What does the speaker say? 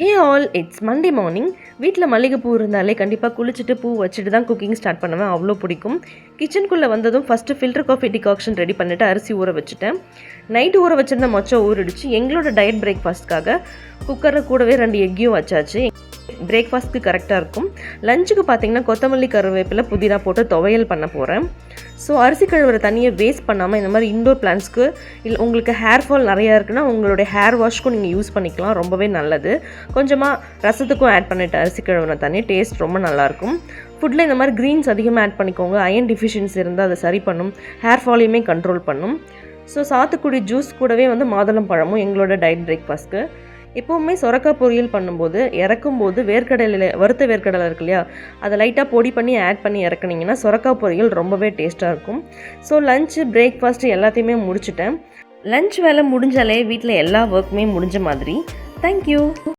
Hey all, it's Monday morning. வீட்டில் மல்லிகைப்பூ இருந்தாலே கண்டிப்பாக குளிச்சுட்டு பூ வச்சுட்டு தான் குக்கிங் ஸ்டார்ட் பண்ணுவேன். அவ்வளோ பிடிக்கும். கிச்சனுக்குள்ளே வந்ததும் first filter coffee decoction ready பண்ணிவிட்டு அரிசி ஊற வச்சுட்டேன். நைட்டு ஊற வச்சுருந்த மொச்சம் ஊறிடுச்சு. எங்களோட டயட் பிரேக்ஃபாஸ்ட்காக குக்கரில் கூடவே 2 எக்கையும் வச்சாச்சு. பிரேக்ஃபாஸ்ட்க்கு கரெக்டாக இருக்கும். லஞ்சுக்கு பார்த்தீங்கன்னா கொத்தமல்லி, கருவேப்பிலை, புதினா போட்டு துவையல் பண்ண போகிறேன். ஸோ அரிசி கழுவுற தண்ணியை வேஸ்ட் பண்ணாமல் இந்த மாதிரி இன்டோர் பிளான்ட்ஸ்க்கு இல்லை உங்களுக்கு ஹேர் ஃபால் நிறையா இருக்குன்னா உங்களுடைய ஹேர் வாஷ்க்கும் நீங்கள் யூஸ் பண்ணிக்கலாம். ரொம்பவே நல்லது. கொஞ்சமாக ரசத்துக்கும் ஆட் பண்ணிவிட்டு அரிசி கழுவுற தண்ணி டேஸ்ட் ரொம்ப நல்லாயிருக்கும். ஃபுட்டில் இந்த மாதிரி க்ரீன்ஸ் அதிகமாக ஆட் பண்ணிக்கோங்க. அயன் டிஃபிஷியன்சி இருந்தால் அதை சரி பண்ணும். ஹேர் ஃபாலையுமே கண்ட்ரோல் பண்ணும். ஸோ சாத்துக்குடி ஜூஸ் கூடவே மாதுளம் பழமும் எங்களோட டயட் பிரேக்ஃபாஸ்ட்க்கு. எப்போவுமே சொரக்காய் பொரியல் பண்ணும்போது இறக்கும்போது வறுத்த வேர்க்கடலை இருக்கு இல்லையா, அதை லைட்டாக பொடி பண்ணி ஆட் பண்ணி இறக்குனீங்கன்னா சொரக்காய் பொரியல் ரொம்பவே டேஸ்ட்டாக இருக்கும். ஸோ லஞ்சு பிரேக்ஃபாஸ்ட்டு எல்லாத்தையுமே முடிச்சுட்டேன். லஞ்ச் வேலை முடிஞ்சாலே வீட்டில் எல்லா ஒர்க்குமே முடிஞ்ச மாதிரி. தேங்க்யூ.